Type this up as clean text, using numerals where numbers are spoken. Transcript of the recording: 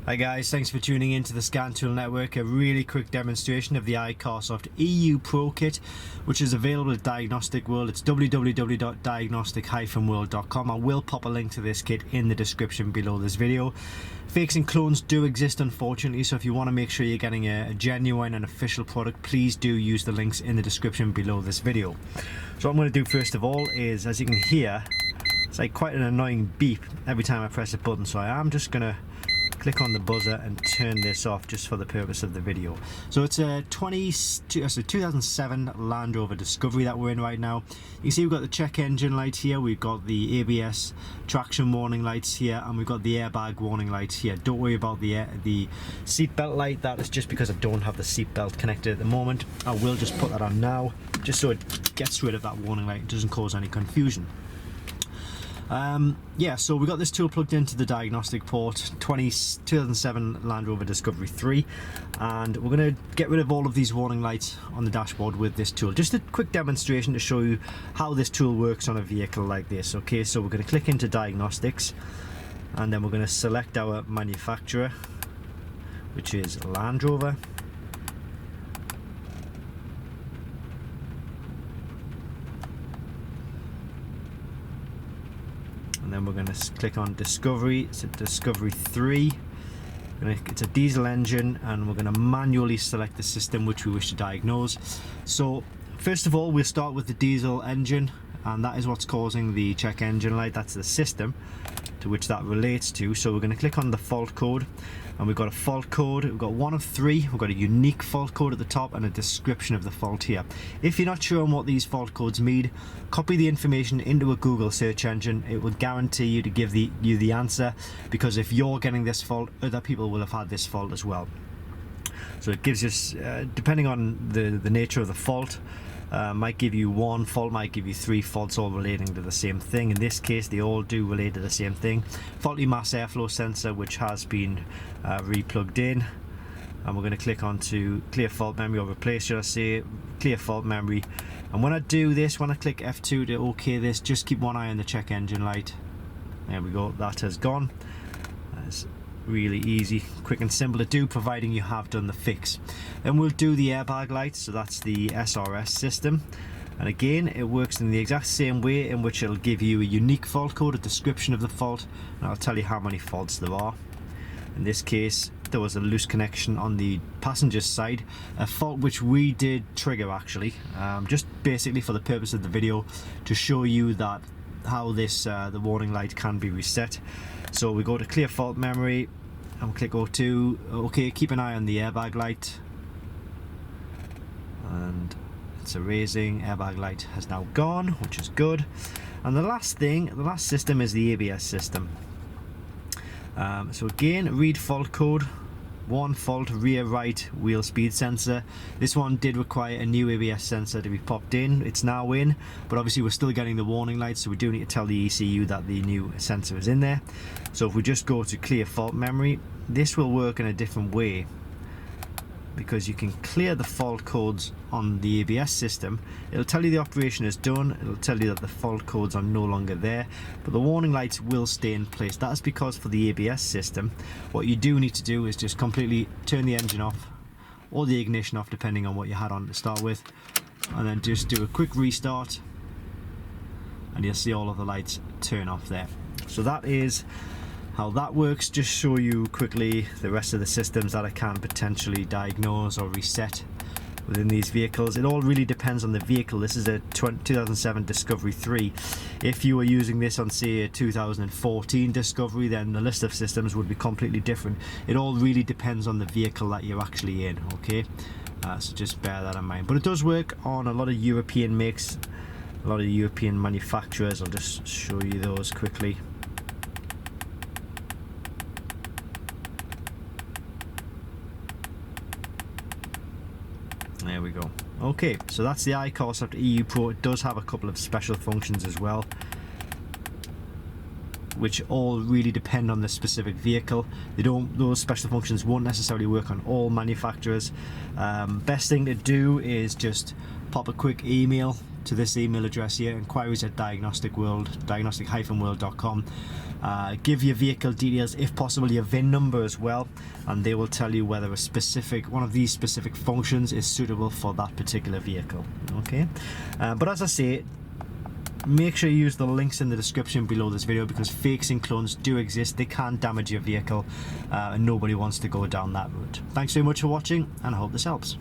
Hi guys, thanks for tuning in to the Scan Tool Network. A really quick demonstration of the iCarsoft EU Pro Kit, which is available at Diagnostic World. It's www.diagnostic-world.com. I will pop a link to this kit in the description below this video. Fakes and clones do exist, unfortunately, so if you want to make sure you're getting a genuine and official product, please do use the links in the description below this video. So what I'm going to do first of all is, as you can hear, it's like quite an annoying beep every time I press a button, so I am just going to click on the buzzer and turn this off just for the purpose of the video. So it's a 2007 Land Rover Discovery that we're in right now. You can see we've got the check engine light here, we've got the ABS traction warning lights here, and we've got the airbag warning lights here. Don't worry about the seat belt light, that is just because I don't have the seat belt connected at the moment. I will just put that on now, just so it gets rid of that warning light and doesn't cause any confusion. Yeah, so we got this tool plugged into the diagnostic port, 2007 Land Rover Discovery 3, and we're going to get rid of all of these warning lights on the dashboard with this tool. Just a quick demonstration to show you how this tool works on a vehicle like this. Okay, so we're going to click into diagnostics, and then we're going to select our manufacturer, which is Land Rover. And then we're going to click on Discovery. It's a Discovery 3. It's a diesel engine, and we're going to manually select the system which we wish to diagnose. So first of all, we'll start with the diesel engine, and that is what's causing the check engine light. That's the system to which that relates to. So we're going to click on the fault code, and we've got a fault code. We've got one of three. We've got a unique fault code at the top and a description of the fault here. If you're not sure on what these fault codes mean, copy the information into a Google search engine. It will guarantee you to give you the answer, because if you're getting this fault, other people will have had this fault as well. So it gives us, depending on the nature of the fault, might give you one fault, might give you three faults, all relating to the same thing. In this case, they all do relate to the same thing. Faulty mass airflow sensor, which has been re-plugged in, and we're going to click on to clear fault memory, or replace, should I say, clear fault memory. And when I do this, when I click F2 to OK this, just keep one eye on the check engine light. There we go, that has gone. That's really easy, quick and simple to do, providing you have done the fix. Then we'll do the airbag light, so that's the SRS system, and again it works in the exact same way, in which it'll give you a unique fault code, a description of the fault, and I'll tell you how many faults there are. In this case, there was a loose connection on the passenger side, a fault which we did trigger actually, just basically for the purpose of the video, to show you that how this the warning light can be reset. So we go to clear fault memory and click O2. Okay, keep an eye on the airbag light, and it's erasing. Airbag light has now gone, which is good. And the last system is the ABS system. So again, read fault code. One fault, rear right wheel speed sensor. This one did require a new ABS sensor to be popped in. It's now in, but obviously we're still getting the warning lights, so we do need to tell the ECU that the new sensor is in there. So if we just go to clear fault memory, this will work in a different way, because you can clear the fault codes on the ABS system. It'll tell you the operation is done, it'll tell you that the fault codes are no longer there, but the warning lights will stay in place. That's because for the ABS system, what you do need to do is just completely turn the engine off, or the ignition off, depending on what you had on to start with, and then just do a quick restart, and you'll see all of the lights turn off there. So that is how that works. Just show you quickly the rest of the systems that I can potentially diagnose or reset within these vehicles. It all really depends on the vehicle. This is a 2007 Discovery 3. If you were using this on, say, a 2014 Discovery, then the list of systems would be completely different. It all really depends on the vehicle that you're actually in, okay? So just bear that in mind. But it does work on a lot of European makes, a lot of European manufacturers. I'll just show you those quickly. There we go. Okay, so that's the iCarsoft EU Pro. It does have a couple of special functions as well, which all really depend on the specific vehicle. Those special functions won't necessarily work on all manufacturers. Best thing to do is just pop a quick email to this email address here, inquiries@diagnostic-world.com, Give your vehicle details, if possible your VIN number as well, and they will tell you whether a specific one of these specific functions is suitable for that particular vehicle. Okay, but as I say, make sure you use the links in the description below this video, because fakes and clones do exist. They can damage your vehicle, and nobody wants to go down that route. Thanks very much for watching, and I hope this helps.